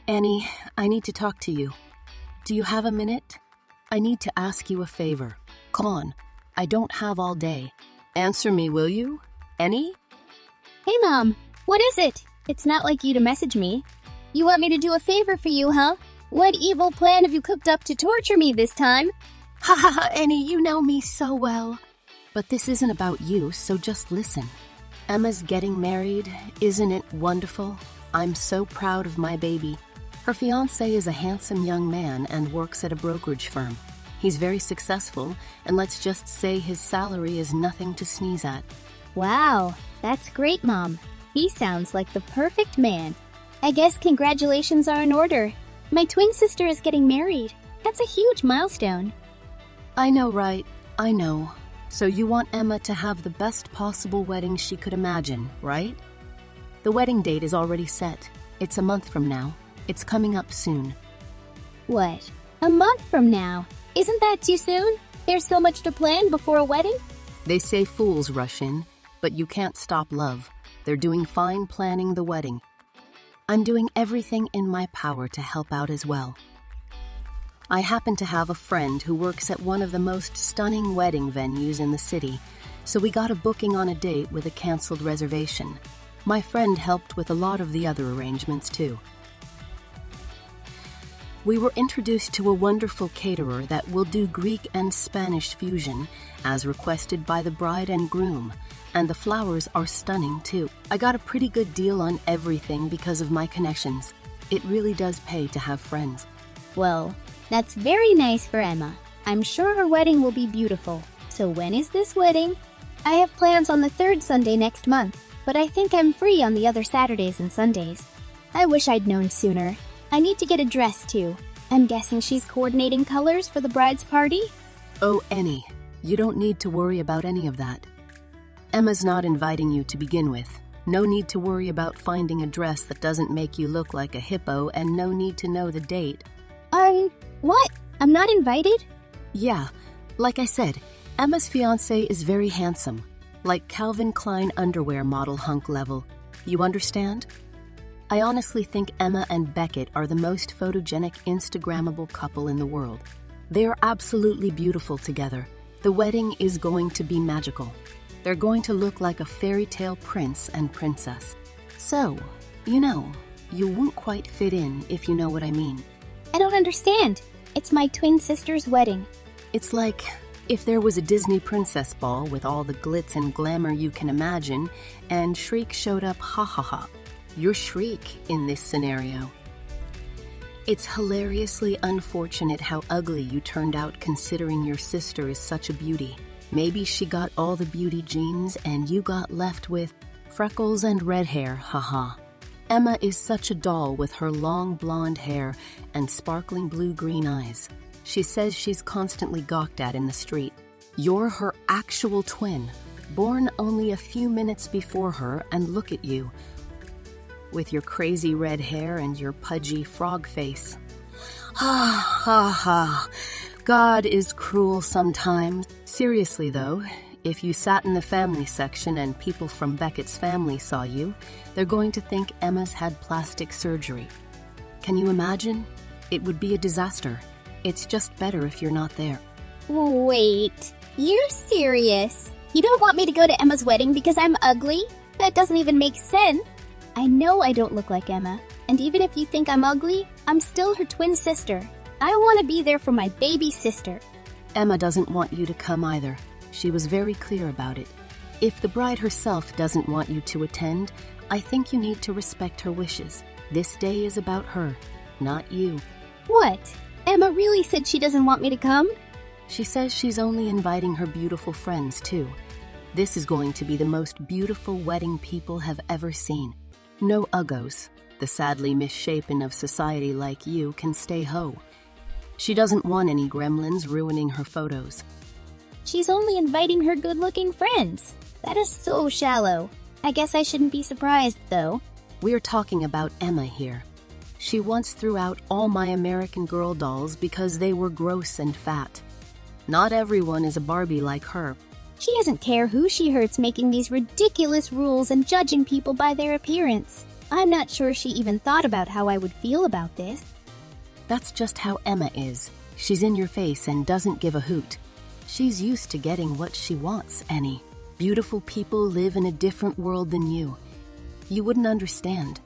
Annie, I need to talk to you. Do you have a minute? I need to ask you a favor. Come on, I don't have all day. Answer me, will you? Annie? Hey, Mom. What is it? It's not like you to message me. You want me to do a favor for you, huh? What evil plan have you cooked up to torture me this time? Ha ha ha, Annie, you know me so well. But this isn't about you, so just listen. Emma's getting married. Isn't it wonderful? I'm so proud of my baby. Her fiancé is a handsome young man and works at a brokerage firm. He's very successful, and let's just say his salary is nothing to sneeze at. Wow, that's great, Mom. He sounds like the perfect man. I guess congratulations are in order. My twin sister is getting married. That's a huge milestone. I know, right? I know. So you want Emma to have the best possible wedding she could imagine, right? The wedding date is already set. It's a month from now. It's coming up soon. What? A month from now? Isn't that too soon? There's so much to plan before a wedding? They say fools rush in, but you can't stop love. They're doing fine planning the wedding. I'm doing everything in my power to help out as well. I happen to have a friend who works at one of the most stunning wedding venues in the city, so we got a booking on a date with a canceled reservation. My friend helped with a lot of the other arrangements too. We were introduced to a wonderful caterer that will do Greek and Spanish fusion, as requested by the bride and groom, and the flowers are stunning too. I got a pretty good deal on everything because of my connections. It really does pay to have friends. Well, that's very nice for Emma. I'm sure her wedding will be beautiful. So when is this wedding? I have plans on the third Sunday next month, but I think I'm free on the other Saturdays and Sundays. I wish I'd known sooner. I need to get a dress too. I'm guessing she's coordinating colors for the bride's party? Oh, Annie, you don't need to worry about any of that. Emma's not inviting you to begin with. No need to worry about finding a dress that doesn't make you look like a hippo, and no need to know the date. What? I'm not invited? Yeah, like I said, Emma's fiancé is very handsome, like Calvin Klein underwear model hunk level. You understand? I honestly think Emma and Beckett are the most photogenic, Instagrammable couple in the world. They are absolutely beautiful together. The wedding is going to be magical. They're going to look like a fairy tale prince and princess. So, you won't quite fit in, if you know what I mean. I don't understand. It's my twin sister's wedding. It's like if there was a Disney princess ball with all the glitz and glamour you can imagine, and Shriek showed up, ha ha ha. You're Shriek in this scenario. It's hilariously unfortunate how ugly you turned out considering your sister is such a beauty. Maybe she got all the beauty genes and you got left with freckles and red hair, haha. Emma is such a doll with her long blonde hair and sparkling blue-green eyes. She says she's constantly gawked at in the street. You're her actual twin, born only a few minutes before her, and look at you, with your crazy red hair and your pudgy frog face. Ha ha ha. God is cruel sometimes. Seriously though, if you sat in the family section and people from Beckett's family saw you, they're going to think Emma's had plastic surgery. Can you imagine? It would be a disaster. It's just better if you're not there. Wait, you're serious? You don't want me to go to Emma's wedding because I'm ugly? That doesn't even make sense. I know I don't look like Emma, and even if you think I'm ugly, I'm still her twin sister. I want to be there for my baby sister. Emma doesn't want you to come either. She was very clear about it. If the bride herself doesn't want you to attend, I think you need to respect her wishes. This day is about her, not you. What? Emma really said she doesn't want me to come? She says she's only inviting her beautiful friends too. This is going to be the most beautiful wedding people have ever seen. No uggos. The sadly misshapen of society like you can stay ho. She doesn't want any gremlins ruining her photos. She's only inviting her good-looking friends. That is so shallow. I guess I shouldn't be surprised, though. We're talking about Emma here. She once threw out all my American Girl dolls because they were gross and fat. Not everyone is a Barbie like her. She doesn't care who she hurts making these ridiculous rules and judging people by their appearance. I'm not sure she even thought about how I would feel about this. That's just how Emma is. She's in your face and doesn't give a hoot. She's used to getting what she wants, Annie. Beautiful people live in a different world than you. You wouldn't understand.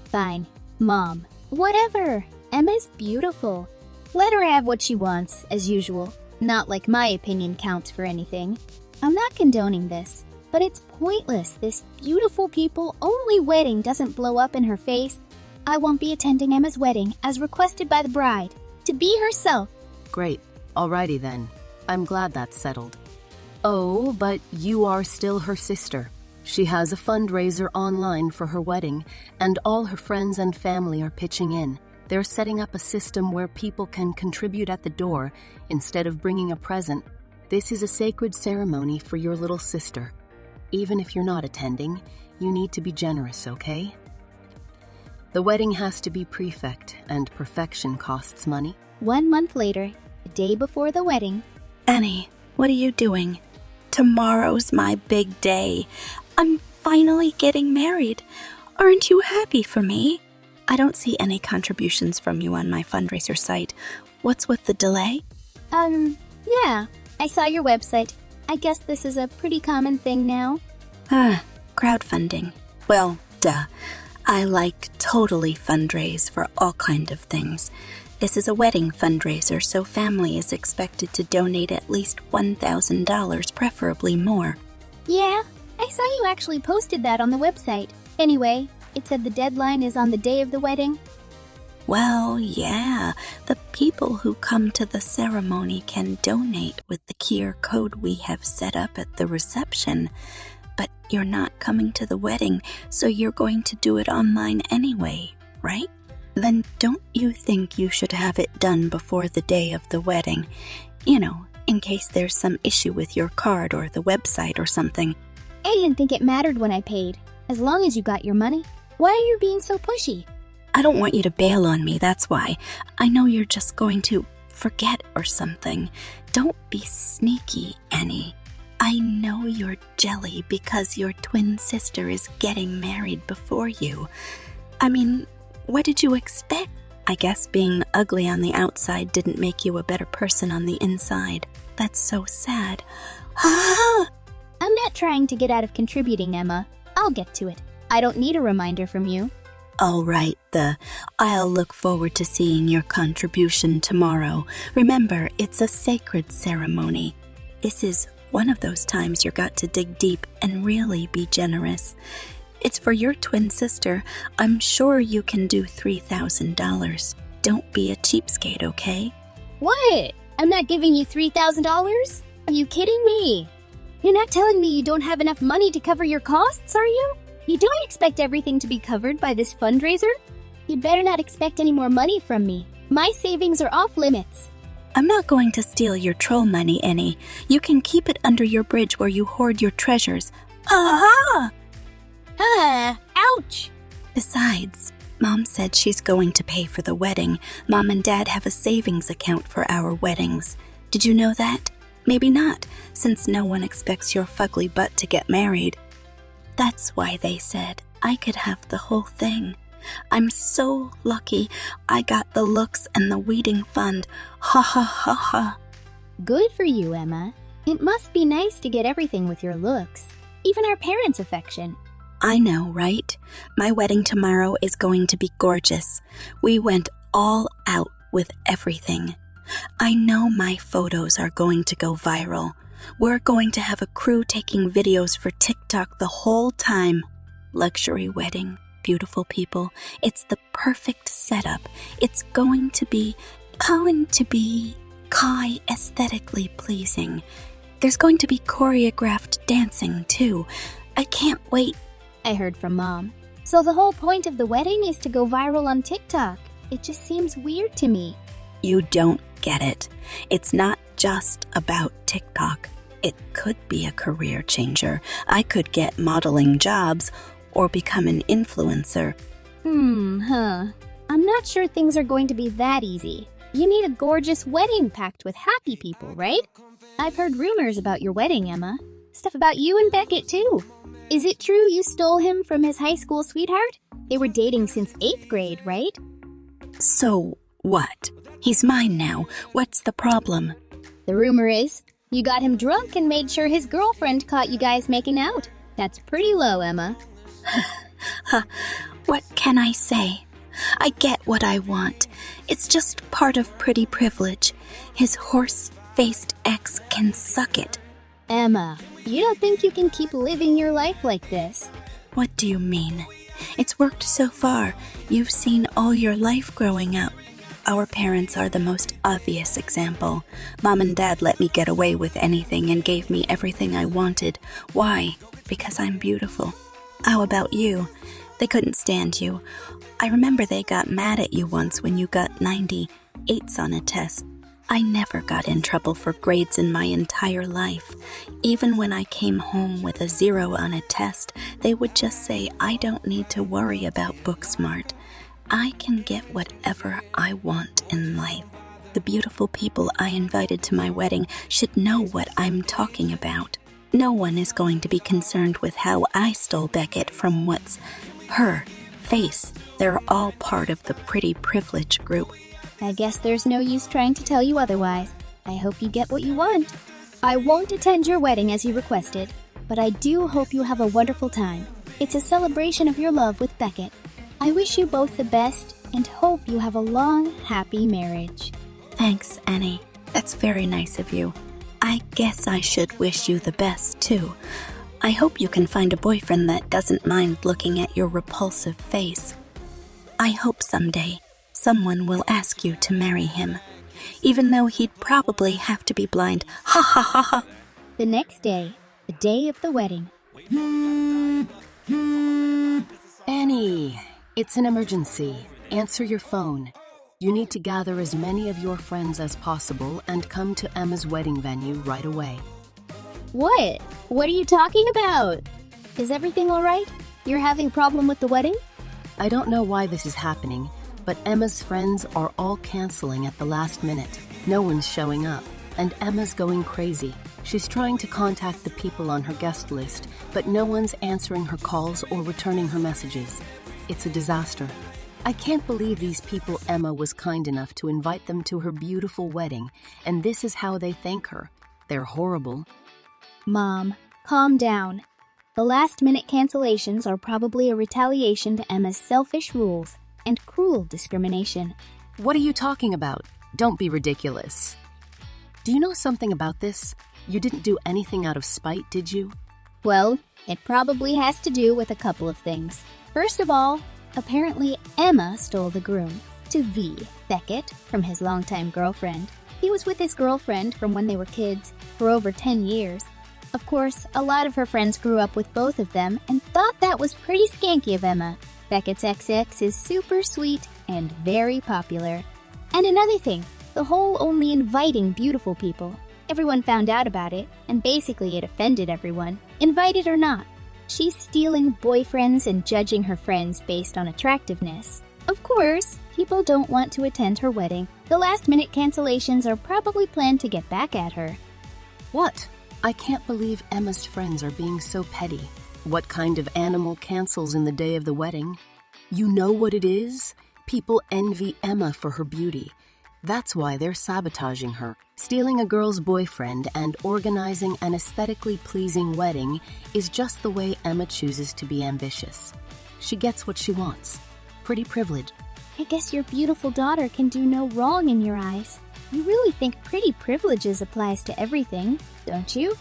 Fine. Mom. Whatever. Emma's beautiful. Let her have what she wants, as usual. Not like my opinion counts for anything. I'm not condoning this, but it's pointless. This beautiful people only wedding doesn't blow up in her face. I won't be attending Emma's wedding as requested by the bride, to be herself. Great. Alrighty then. I'm glad that's settled. Oh, but you are still her sister. She has a fundraiser online for her wedding, and all her friends and family are pitching in. They're setting up a system where people can contribute at the door instead of bringing a present. This is a sacred ceremony for your little sister. Even if you're not attending, you need to be generous, okay? The wedding has to be perfect, and perfection costs money. 1 month later, the day before the wedding. Annie, what are you doing? Tomorrow's my big day. I'm finally getting married. Aren't you happy for me? I don't see any contributions from you on my fundraiser site. What's with the delay? Yeah. I saw your website. I guess this is a pretty common thing now. Crowdfunding. Well, duh. I totally fundraise for all kind of things. This is a wedding fundraiser, so family is expected to donate at least $1,000, preferably more. Yeah, I saw you actually posted that on the website. Anyway, it said the deadline is on the day of the wedding. Well, yeah, the people who come to the ceremony can donate with the QR code we have set up at the reception. But you're not coming to the wedding, so you're going to do it online anyway, right? Then don't you think you should have it done before the day of the wedding? You know, in case there's some issue with your card or the website or something. I didn't think it mattered when I paid, as long as you got your money. Why are you being so pushy? I don't want you to bail on me, that's why. I know you're just going to forget or something. Don't be sneaky, Annie. I know you're jelly because your twin sister is getting married before you. I mean, what did you expect? I guess being ugly on the outside didn't make you a better person on the inside. That's so sad. I'm not trying to get out of contributing, Emma. I'll get to it. I don't need a reminder from you. All right, I'll look forward to seeing your contribution tomorrow. Remember, it's a sacred ceremony. This is one of those times you got to dig deep and really be generous. It's for your twin sister. I'm sure you can do $3,000. Don't be a cheapskate, okay? What? I'm not giving you $3,000? Are you kidding me? You're not telling me you don't have enough money to cover your costs, are you? You don't expect everything to be covered by this fundraiser? You'd better not expect any more money from me. My savings are off limits. I'm not going to steal your troll money, Annie. You can keep it under your bridge where you hoard your treasures. Ouch! Besides, Mom said she's going to pay for the wedding. Mom and Dad have a savings account for our weddings. Did you know that? Maybe not, since no one expects your fugly butt to get married. That's why they said I could have the whole thing. I'm so lucky I got the looks and the wedding fund. Ha ha ha ha. Good for you, Emma. It must be nice to get everything with your looks. Even our parents' affection. I know, right? My wedding tomorrow is going to be gorgeous. We went all out with everything. I know my photos are going to go viral. We're going to have a crew taking videos for TikTok the whole time. Luxury wedding, beautiful people. It's the perfect setup. It's going to be aesthetically pleasing. There's going to be choreographed dancing too. I can't wait. I heard from Mom. So the whole point of the wedding is to go viral on TikTok. It just seems weird to me. You don't get it. It's not just about TikTok. It could be a career changer. I could get modeling jobs or become an influencer. I'm not sure things are going to be that easy. You need a gorgeous wedding packed with happy people, right? I've heard rumors about your wedding, Emma. Stuff about you and Beckett, too. Is it true you stole him from his high school sweetheart? They were dating since 8th grade, right? So what? He's mine now. What's the problem? The rumor is, you got him drunk and made sure his girlfriend caught you guys making out. That's pretty low, Emma. What can I say? I get what I want. It's just part of pretty privilege. His horse-faced ex can suck it. Emma, you don't think you can keep living your life like this? What do you mean? It's worked so far. You've seen all your life growing up. Our parents are the most obvious example. Mom and Dad let me get away with anything and gave me everything I wanted. Why? Because I'm beautiful. How about you? They couldn't stand you. I remember they got mad at you once when you got 98s on a test. I never got in trouble for grades in my entire life. Even when I came home with a 0 on a test, they would just say I don't need to worry about book smart. I can get whatever I want in life. The beautiful people I invited to my wedding should know what I'm talking about. No one is going to be concerned with how I stole Beckett from what's her face. They're all part of the pretty privilege group. I guess there's no use trying to tell you otherwise. I hope you get what you want. I won't attend your wedding as you requested, but I do hope you have a wonderful time. It's a celebration of your love with Beckett. I wish you both the best and hope you have a long, happy marriage. Thanks, Annie. That's very nice of you. I guess I should wish you the best, too. I hope you can find a boyfriend that doesn't mind looking at your repulsive face. I hope someday someone will ask you to marry him, even though he'd probably have to be blind. Ha ha ha ha! The next day, the day of the wedding. Annie, it's an emergency. Answer your phone. You need to gather as many of your friends as possible and come to Emma's wedding venue right away. What? What are you talking about? Is everything all right? You're having a problem with the wedding? I don't know why this is happening, but Emma's friends are all canceling at the last minute. No one's showing up, and Emma's going crazy. She's trying to contact the people on her guest list, but no one's answering her calls or returning her messages. It's a disaster. I can't believe these people Emma was kind enough to invite them to her beautiful wedding, and this is how they thank her. They're horrible. Mom, calm down. The last-minute cancellations are probably a retaliation to Emma's selfish rules and cruel discrimination. What are you talking about? Don't be ridiculous. Do you know something about this? You didn't do anything out of spite, did you? Well, it probably has to do with a couple of things. First of all, apparently Emma stole the groom to V. Beckett from his longtime girlfriend. He was with his girlfriend from when they were kids for over 10 years. Of course, a lot of her friends grew up with both of them and thought that was pretty skanky of Emma. Beckett's XX is super sweet and very popular. And another thing, the whole only inviting beautiful people. Everyone found out about it, and basically it offended everyone, invited or not. She's stealing boyfriends and judging her friends based on attractiveness. Of course, people don't want to attend her wedding. The last-minute cancellations are probably planned to get back at her. What? I can't believe Emma's friends are being so petty. What kind of animal cancels in the day of the wedding? You know what it is? People envy Emma for her beauty. That's why they're sabotaging her. Stealing a girl's boyfriend and organizing an aesthetically pleasing wedding is just the way Emma chooses to be ambitious. She gets what she wants. Pretty privilege. I guess your beautiful daughter can do no wrong in your eyes. You really think pretty privileges applies to everything, don't you?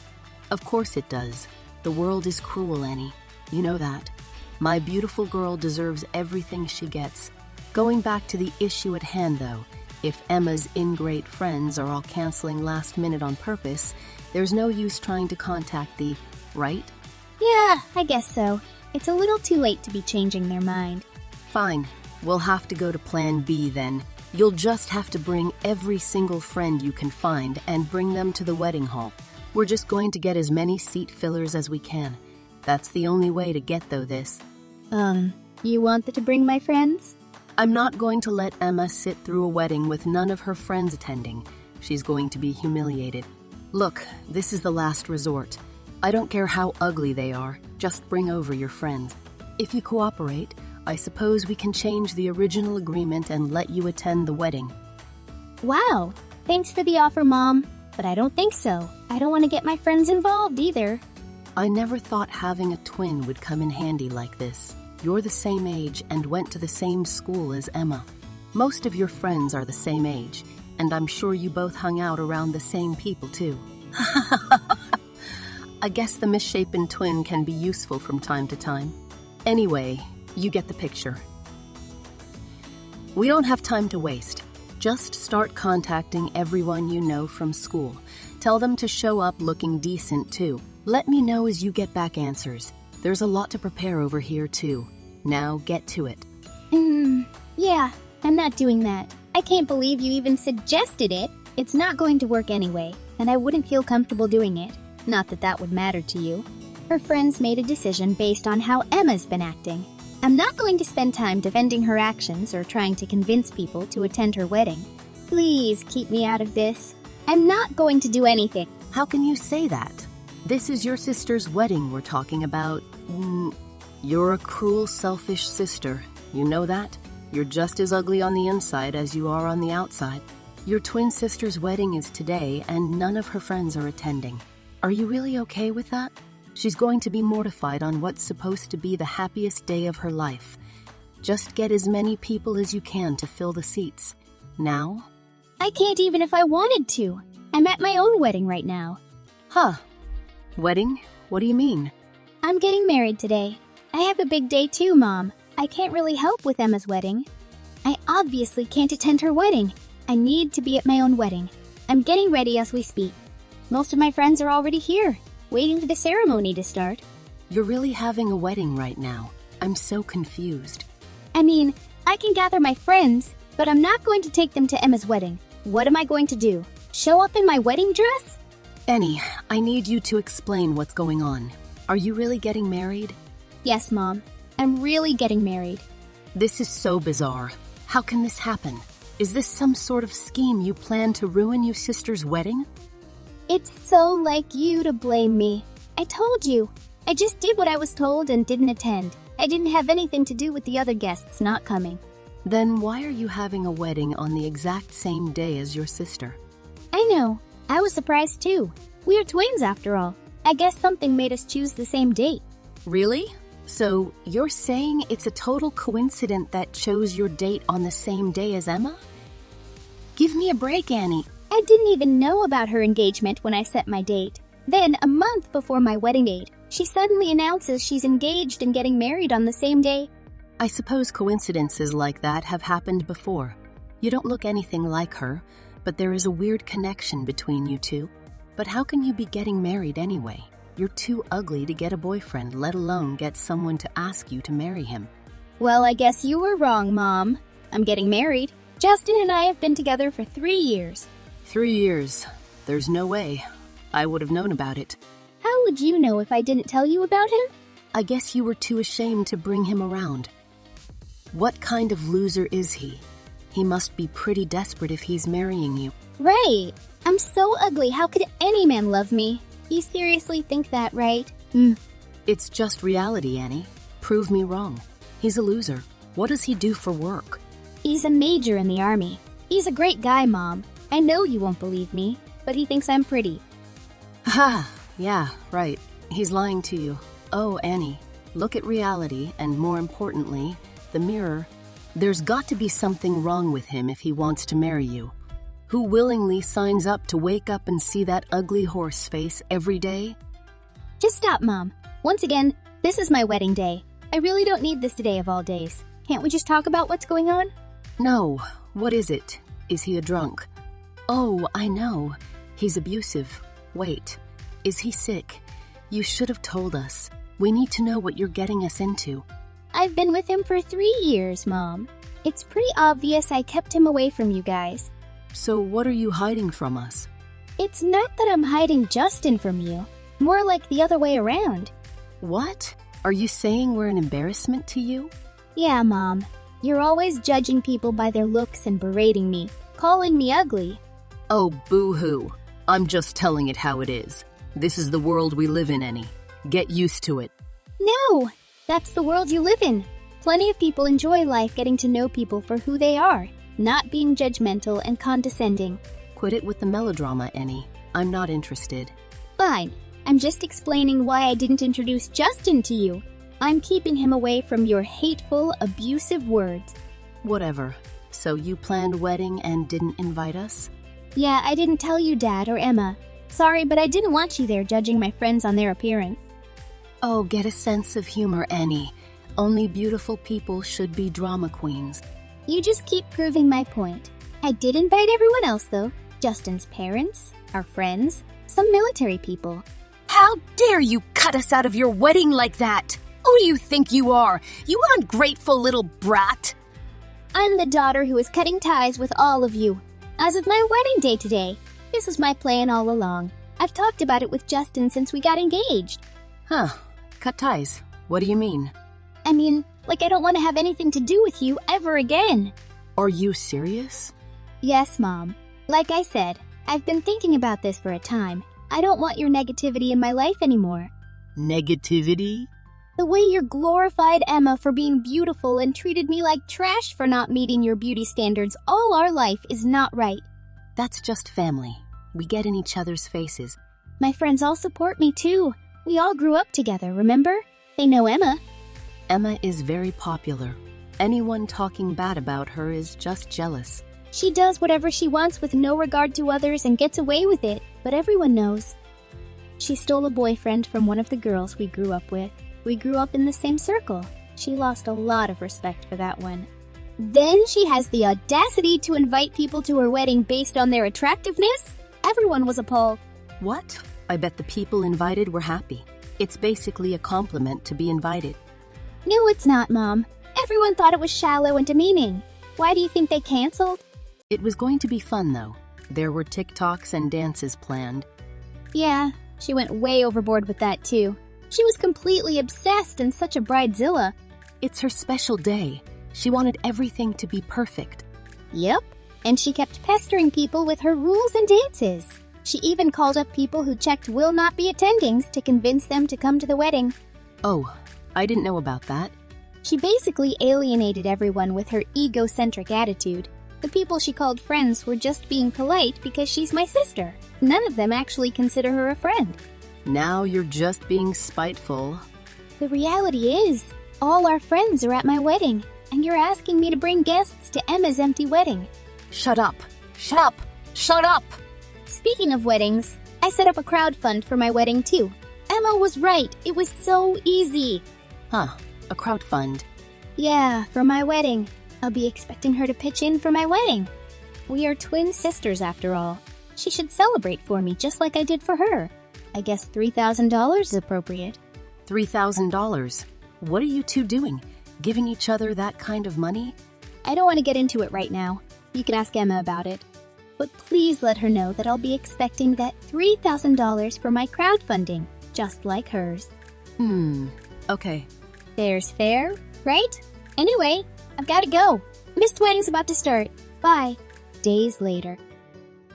Of course it does. The world is cruel, Annie. You know that. My beautiful girl deserves everything she gets. Going back to the issue at hand, though, if Emma's ingrate friends are all canceling last minute on purpose, there's no use trying to contact the, right? Yeah, I guess so. It's a little too late to be changing their mind. Fine. We'll have to go to Plan B then. You'll just have to bring every single friend you can find and bring them to the wedding hall. We're just going to get as many seat fillers as we can. That's the only way to get through this. You want to bring my friends? I'm not going to let Emma sit through a wedding with none of her friends attending. She's going to be humiliated. Look, this is the last resort. I don't care how ugly they are, just bring over your friends. If you cooperate, I suppose we can change the original agreement and let you attend the wedding. Wow, thanks for the offer, Mom. But I don't think so. I don't want to get my friends involved either. I never thought having a twin would come in handy like this. You're the same age and went to the same school as Emma. Most of your friends are the same age, and I'm sure you both hung out around the same people too. I guess the misshapen twin can be useful from time to time. Anyway, you get the picture. We don't have time to waste. Just start contacting everyone you know from school. Tell them to show up looking decent too. Let me know as you get back answers. There's a lot to prepare over here too. Now get to it. Yeah, I'm not doing that. I can't believe you even suggested it. It's not going to work anyway, and I wouldn't feel comfortable doing it. Not that that would matter to you. Her friends made a decision based on how Emma's been acting. I'm not going to spend time defending her actions or trying to convince people to attend her wedding. Please keep me out of this. I'm not going to do anything. How can you say that? This is your sister's wedding we're talking about. You're a cruel, selfish sister. You know that? You're just as ugly on the inside as you are on the outside. Your twin sister's wedding is today, and none of her friends are attending. Are you really okay with that? She's going to be mortified on what's supposed to be the happiest day of her life. Just get as many people as you can to fill the seats. Now? I can't even if I wanted to. I'm at my own wedding right now. Huh. Wedding? What do you mean? I'm getting married today. I have a big day too, Mom. I can't really help with Emma's wedding. I obviously can't attend her wedding. I need to be at my own wedding. I'm getting ready as we speak. Most of my friends are already here, waiting for the ceremony to start. You're really having a wedding right now. I'm so confused. I mean, I can gather my friends, but I'm not going to take them to Emma's wedding. What am I going to do? Show up in my wedding dress? Annie, I need you to explain what's going on. Are you really getting married? Yes, Mom. I'm really getting married. This is so bizarre. How can this happen? Is this some sort of scheme you plan to ruin your sister's wedding? It's so like you to blame me. I told you. I just did what I was told and didn't attend. I didn't have anything to do with the other guests not coming. Then why are you having a wedding on the exact same day as your sister? I know. I was surprised too. We are twins after all. I guess something made us choose the same date. Really? So you're saying it's a total coincidence that chose your date on the same day as Emma? Give me a break, Annie. I didn't even know about her engagement when I set my date. Then, a month before my wedding date, she suddenly announces she's engaged and getting married on the same day. I suppose coincidences like that have happened before. You don't look anything like her, but there is a weird connection between you two. But how can you be getting married anyway? You're too ugly to get a boyfriend, let alone get someone to ask you to marry him. Well, I guess you were wrong, Mom. I'm getting married. Justin and I have been together for 3 years. 3 years. There's no way. I would have known about it. How would you know if I didn't tell you about him? I guess you were too ashamed to bring him around. What kind of loser is he? He must be pretty desperate if he's marrying you. Right. I'm so ugly. How could any man love me? You seriously think that, right? It's just reality, Annie. Prove me wrong. He's a loser. What does he do for work? He's a major in the army. He's a great guy, Mom. I know you won't believe me, but he thinks I'm pretty. Ha! Yeah, right. He's lying to you. Oh, Annie, look at reality, and more importantly, the mirror. There's got to be something wrong with him if he wants to marry you. Who willingly signs up to wake up and see that ugly horse face every day? Just stop, Mom. Once again, this is my wedding day. I really don't need this today of all days. Can't we just talk about what's going on? No. What is it? Is he a drunk? Oh, I know. He's abusive. Wait. Is he sick? You should have told us. We need to know what you're getting us into. I've been with him for 3 years, Mom. It's pretty obvious I kept him away from you guys. So what are you hiding from us? It's not that I'm hiding Justin from you. More like the other way around. What? Are you saying we're an embarrassment to you? Yeah, Mom. You're always judging people by their looks and berating me, calling me ugly. Oh, boo-hoo. I'm just telling it how it is. This is the world we live in, Annie. Get used to it. No! That's the world you live in. Plenty of people enjoy life getting to know people for who they are, not being judgmental and condescending. Quit it with the melodrama, Annie. I'm not interested. Fine. I'm just explaining why I didn't introduce Justin to you. I'm keeping him away from your hateful, abusive words. Whatever. So you planned wedding and didn't invite us? Yeah, I didn't tell you, Dad or Emma. Sorry, but I didn't want you there judging my friends on their appearance. Oh, get a sense of humor, Annie. Only beautiful people should be drama queens. You just keep proving my point. I did invite everyone else, though. Justin's parents, our friends, some military people. How dare you cut us out of your wedding like that? Who do you think you are? You ungrateful little brat! I'm the daughter who is cutting ties with all of you. As of my wedding day today, this was my plan all along. I've talked about it with Justin since we got engaged. Huh. Cut ties. What do you mean? I mean, like I don't want to have anything to do with you ever again. Are you serious? Yes, Mom. Like I said, I've been thinking about this for a time. I don't want your negativity in my life anymore. Negativity? The way you glorified Emma for being beautiful and treated me like trash for not meeting your beauty standards all our life is not right. That's just family. We get in each other's faces. My friends all support me too. We all grew up together, remember? They know Emma. Emma is very popular. Anyone talking bad about her is just jealous. She does whatever she wants with no regard to others and gets away with it, but everyone knows. She stole a boyfriend from one of the girls we grew up with. We grew up in the same circle. She lost a lot of respect for that one. Then she has the audacity to invite people to her wedding based on their attractiveness? Everyone was appalled. What? I bet the people invited were happy. It's basically a compliment to be invited. No, it's not, Mom. Everyone thought it was shallow and demeaning. Why do you think they canceled? It was going to be fun, though. There were TikToks and dances planned. Yeah, she went way overboard with that, too. She was completely obsessed and such a bridezilla. It's her special day. She wanted everything to be perfect. Yep, and she kept pestering people with her rules and dances. She even called up people who checked will not be attendings to convince them to come to the wedding. Oh, I didn't know about that. She basically alienated everyone with her egocentric attitude. The people she called friends were just being polite because she's my sister. None of them actually consider her a friend. Now you're just being spiteful. The reality is, all our friends are at my wedding, and you're asking me to bring guests to Emma's empty wedding. Shut up! Shut up! Shut up! Speaking of weddings, I set up a crowd fund for my wedding too. Emma was right, it was so easy. Huh, a crowd fund. Yeah, for my wedding. I'll be expecting her to pitch in for my wedding. We are twin sisters after all. She should celebrate for me just like I did for her. I guess $3,000 is appropriate. $3,000? What are you two doing? Giving each other that kind of money? I don't want to get into it right now. You can ask Emma about it. But please let her know that I'll be expecting that $3,000 for my crowdfunding, just like hers. Okay. Fair's fair, right? Anyway, I've got to go. Missed wedding's about to start. Bye. Days later.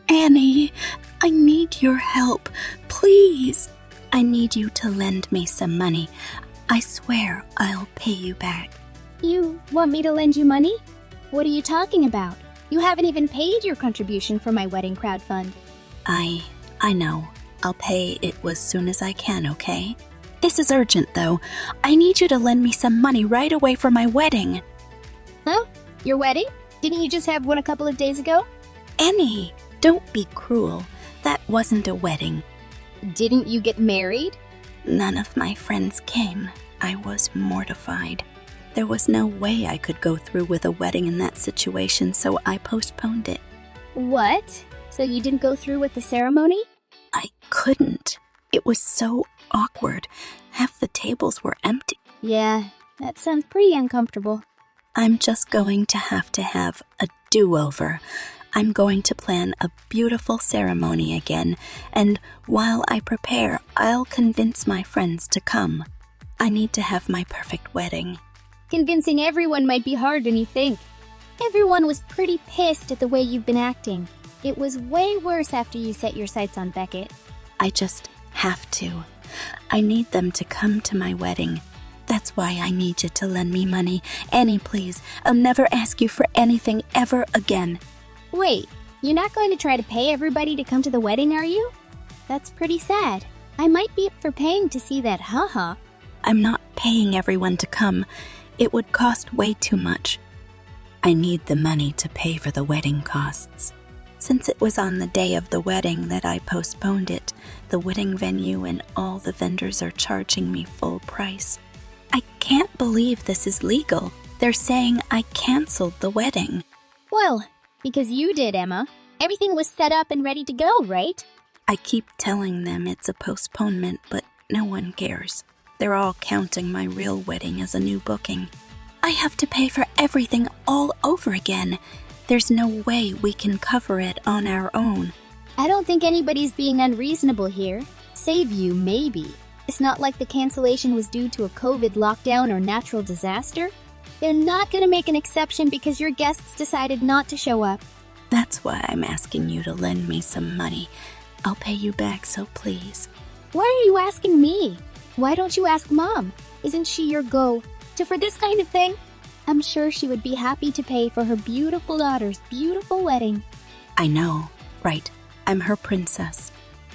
Annie, I need your help. Please. I need you to lend me some money. I swear I'll pay you back. You want me to lend you money? What are you talking about? You haven't even paid your contribution for my wedding crowdfund. I know. I'll pay it as soon as I can, okay? This is urgent, though. I need you to lend me some money right away for my wedding. Huh? Your wedding? Didn't you just have one a couple of days ago? Annie, don't be cruel. That wasn't a wedding. Didn't you get married? None of my friends came. I was mortified. There was no way I could go through with a wedding in that situation, so I postponed it. What? So you didn't go through with the ceremony? I couldn't. It was so awkward. Half the tables were empty. Yeah, that sounds pretty uncomfortable. I'm just going to have a do-over. I'm going to plan a beautiful ceremony again, and while I prepare, I'll convince my friends to come. I need to have my perfect wedding. Convincing everyone might be harder than you think. Everyone was pretty pissed at the way you've been acting. It was way worse after you set your sights on Beckett. I just have to. I need them to come to my wedding. That's why I need you to lend me money. Annie, please. I'll never ask you for anything ever again. Wait, you're not going to try to pay everybody to come to the wedding, are you? That's pretty sad. I might be up for paying to see that haha. I'm not paying everyone to come. It would cost way too much. I need the money to pay for the wedding costs. Since it was on the day of the wedding that I postponed it, the wedding venue and all the vendors are charging me full price. I can't believe this is legal. They're saying I canceled the wedding. Well, because you did, Emma. Everything was set up and ready to go, right? I keep telling them it's a postponement, but no one cares. They're all counting my real wedding as a new booking. I have to pay for everything all over again. There's no way we can cover it on our own. I don't think anybody's being unreasonable here. Save you, maybe. It's not like the cancellation was due to a COVID lockdown or natural disaster. They're not going to make an exception because your guests decided not to show up. That's why I'm asking you to lend me some money. I'll pay you back, so please. Why are you asking me? Why don't you ask Mom? Isn't she your go-to for this kind of thing? I'm sure she would be happy to pay for her beautiful daughter's beautiful wedding. I know, right? I'm her princess.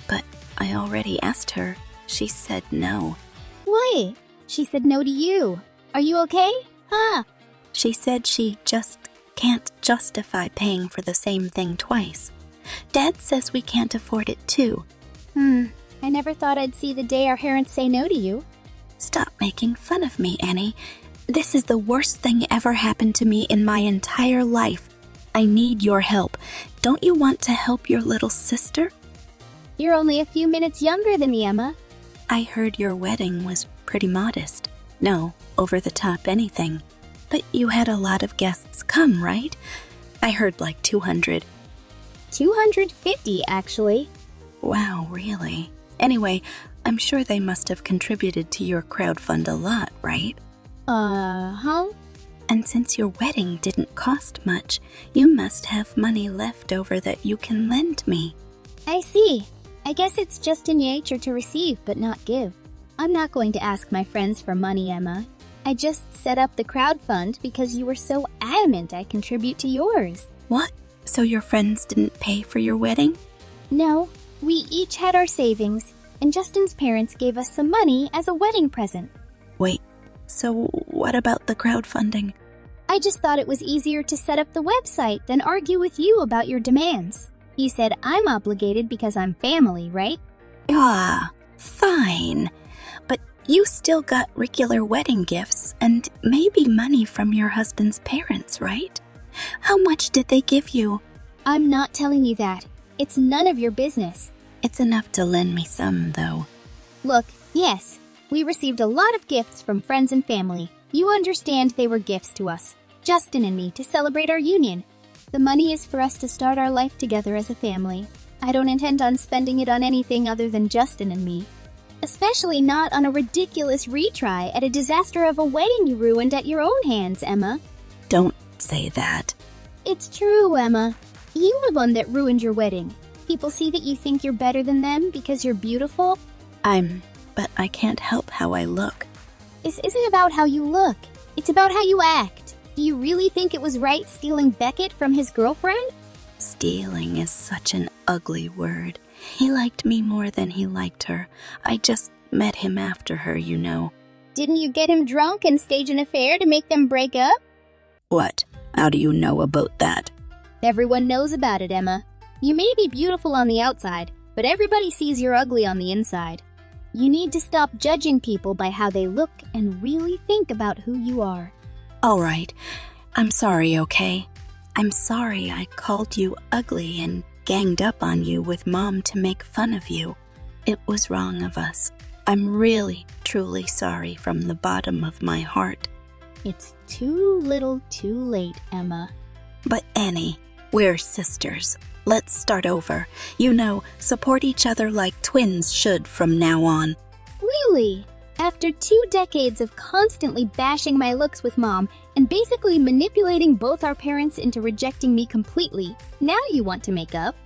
But I already asked her. She said no. Why? She said no to you. Are you okay? Huh? She said she just can't justify paying for the same thing twice. Dad says we can't afford it too. I never thought I'd see the day our parents say no to you. Stop making fun of me, Annie. This is the worst thing ever happened to me in my entire life. I need your help. Don't you want to help your little sister? You're only a few minutes younger than me, Emma. I heard your wedding was pretty modest. No, over the top anything. But you had a lot of guests come, right? I heard like 200. 250, actually. Wow, really? Anyway, I'm sure they must have contributed to your crowdfund a lot, right? Huh? And since your wedding didn't cost much, you must have money left over that you can lend me. I see. I guess it's just in nature to receive but not give. I'm not going to ask my friends for money, Emma. I just set up the crowdfund because you were so adamant I contribute to yours. What? So your friends didn't pay for your wedding? No, we each had our savings, and Justin's parents gave us some money as a wedding present. Wait, so what about the crowdfunding? I just thought it was easier to set up the website than argue with you about your demands. You said I'm obligated because I'm family, right? Ah, fine. But you still got regular wedding gifts and maybe money from your husband's parents, right? How much did they give you? I'm not telling you that. It's none of your business. It's enough to lend me some, though. Look, yes, we received a lot of gifts from friends and family. You understand they were gifts to us, Justin and me, to celebrate our union. The money is for us to start our life together as a family. I don't intend on spending it on anything other than Justin and me. Especially not on a ridiculous retry at a disaster of a wedding you ruined at your own hands, Emma. Don't say that. It's true, Emma. You were the one that ruined your wedding. People see that you think you're better than them because you're beautiful. But I can't help how I look. This isn't about how you look. It's about how you act. Do you really think it was right stealing Beckett from his girlfriend? Stealing is such an ugly word. He liked me more than he liked her. I just met him after her, you know. Didn't you get him drunk and stage an affair to make them break up? What? How do you know about that? Everyone knows about it, Emma. You may be beautiful on the outside, but everybody sees you're ugly on the inside. You need to stop judging people by how they look and really think about who you are. All right. I'm sorry, okay? I'm sorry I called you ugly and ganged up on you with Mom to make fun of you. It was wrong of us. I'm really, truly sorry from the bottom of my heart. It's too little too late, Emma. But Annie, we're sisters. Let's start over. You know, support each other like twins should from now on. Really? After 2 decades of constantly bashing my looks with Mom and basically manipulating both our parents into rejecting me completely, now you want to make up?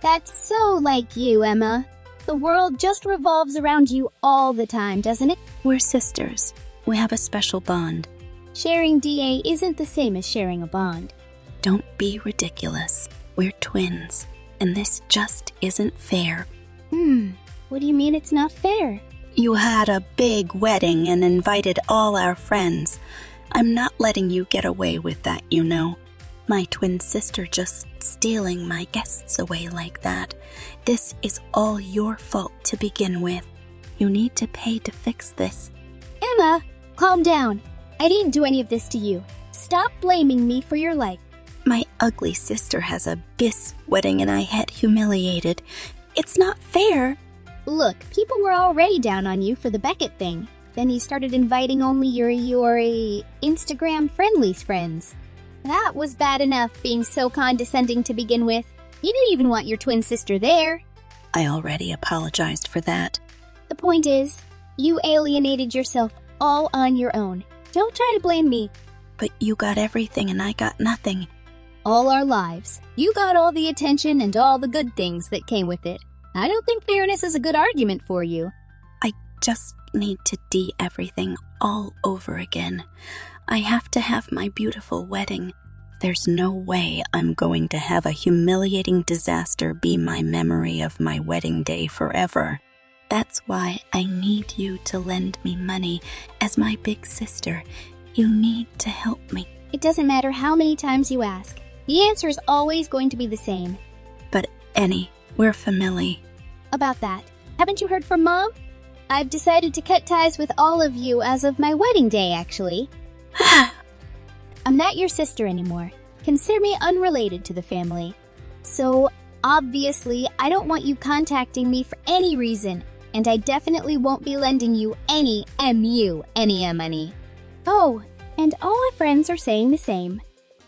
That's so like you, Emma. The world just revolves around you all the time, doesn't it? We're sisters. We have a special bond. Sharing DA isn't the same as sharing a bond. Don't be ridiculous. We're twins, and this just isn't fair. What do you mean it's not fair? You had a big wedding and invited all our friends. I'm not letting you get away with that, you know. My twin sister just stealing my guests away like that. This is all your fault to begin with. You need to pay to fix this. Emma, calm down. I didn't do any of this to you. Stop blaming me for your life. My ugly sister has a bis wedding and I get humiliated. It's not fair. Look, people were already down on you for the Beckett thing. Then you started inviting only your Instagram friendlies friends. That was bad enough, being so condescending to begin with. You didn't even want your twin sister there. I already apologized for that. The point is, you alienated yourself all on your own. Don't try to blame me. But you got everything and I got nothing. All our lives, you got all the attention and all the good things that came with it. I don't think fairness is a good argument for you. I just need to do everything all over again. I have to have my beautiful wedding. There's no way I'm going to have a humiliating disaster be my memory of my wedding day forever. That's why I need you to lend me money as my big sister. You need to help me. It doesn't matter how many times you ask. The answer is always going to be the same. But Annie, we're family. About that, haven't you heard from Mom? I've decided to cut ties with all of you as of my wedding day, actually. I'm not your sister anymore. Consider me unrelated to the family. So, obviously, I don't want you contacting me for any reason, and I definitely won't be lending you any money. Oh, and all my friends are saying the same.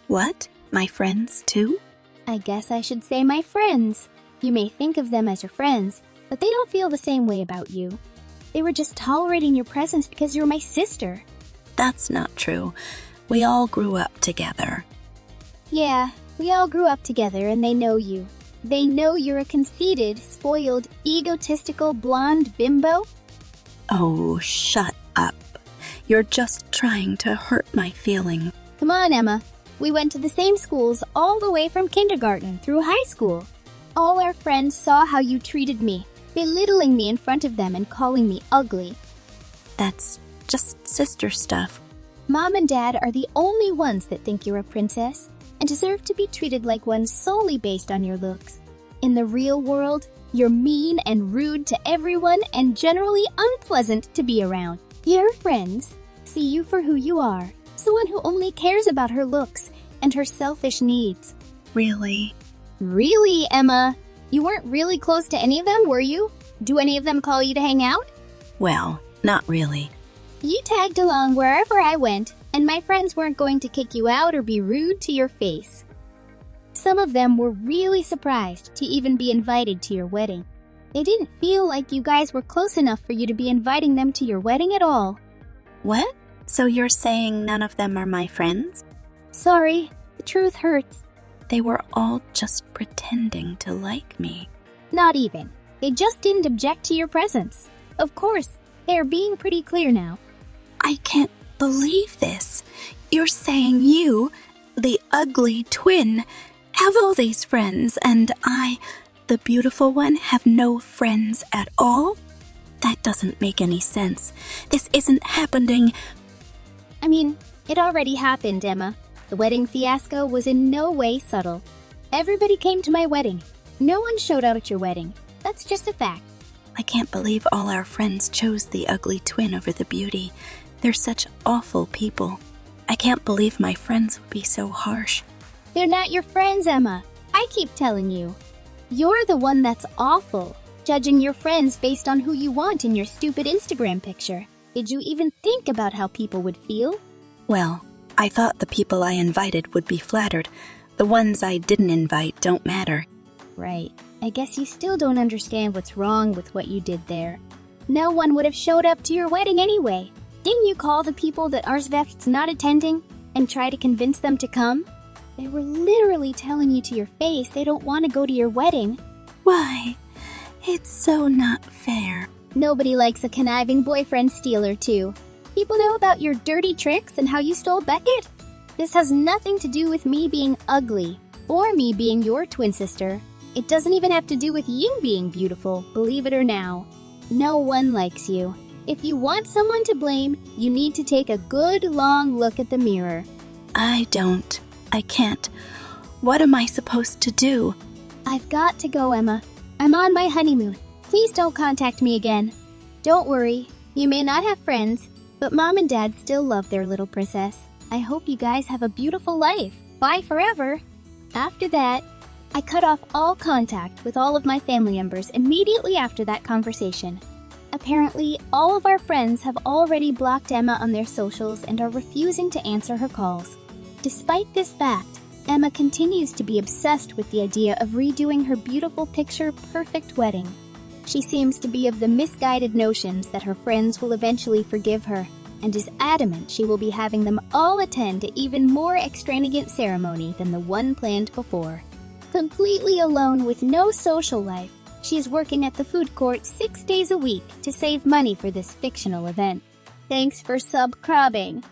What? My friends, too? I guess I should say my friends. You may think of them as your friends, but they don't feel the same way about you. They were just tolerating your presence because you're my sister. That's not true. We all grew up together. Yeah, we all grew up together and they know you. They know you're a conceited, spoiled, egotistical, blonde bimbo. Oh, shut up. You're just trying to hurt my feelings. Come on, Emma. We went to the same schools all the way from kindergarten through high school. All our friends saw how you treated me, belittling me in front of them and calling me ugly. That's just sister stuff. Mom and Dad are the only ones that think you're a princess and deserve to be treated like one solely based on your looks. In the real world, you're mean and rude to everyone and generally unpleasant to be around. Your friends see you for who you are, someone who only cares about her looks and her selfish needs. Really? Really, Emma? You weren't really close to any of them, were you? Do any of them call you to hang out? Well, not really. You tagged along wherever I went, and my friends weren't going to kick you out or be rude to your face. Some of them were really surprised to even be invited to your wedding. They didn't feel like you guys were close enough for you to be inviting them to your wedding at all. What? So you're saying none of them are my friends? Sorry, the truth hurts. They were all just pretending to like me. Not even. They just didn't object to your presence. Of course, they're being pretty clear now. I can't believe this. You're saying you, the ugly twin, have all these friends, and I, the beautiful one, have no friends at all? That doesn't make any sense. This isn't happening. I mean, it already happened, Emma. The wedding fiasco was in no way subtle. Everybody came to my wedding. No one showed out at your wedding. That's just a fact. I can't believe all our friends chose the ugly twin over the beauty. They're such awful people. I can't believe my friends would be so harsh. They're not your friends, Emma. I keep telling you. You're the one that's awful, judging your friends based on who you want in your stupid Instagram picture. Did you even think about how people would feel? Well, I thought the people I invited would be flattered. The ones I didn't invite don't matter. Right. I guess you still don't understand what's wrong with what you did there. No one would have showed up to your wedding anyway. Didn't you call the people that Arsveft's not attending and try to convince them to come? They were literally telling you to your face they don't want to go to your wedding. Why? It's so not fair. Nobody likes a conniving boyfriend stealer, too. people know about your dirty tricks and how you stole Beckett? This has nothing to do with me being ugly or me being your twin sister. It doesn't even have to do with you being beautiful, believe it or now. No one likes you. If you want someone to blame, you need to take a good long look at the mirror. I don't. I can't. What am I supposed to do? I've got to go, Emma. I'm on my honeymoon. Please don't contact me again. Don't worry, you may not have friends, but Mom and Dad still love their little princess. I hope you guys have a beautiful life. Bye forever. After that, I cut off all contact with all of my family members immediately after that conversation. Apparently, all of our friends have already blocked Emma on their socials and are refusing to answer her calls. Despite this fact, Emma continues to be obsessed with the idea of redoing her beautiful picture-perfect wedding. She seems to be of the misguided notions that her friends will eventually forgive her, and is adamant she will be having them all attend an even more extravagant ceremony than the one planned before. Completely alone with no social life, she is working at the food court 6 days a week to save money for this fictional event. Thanks for subscribing.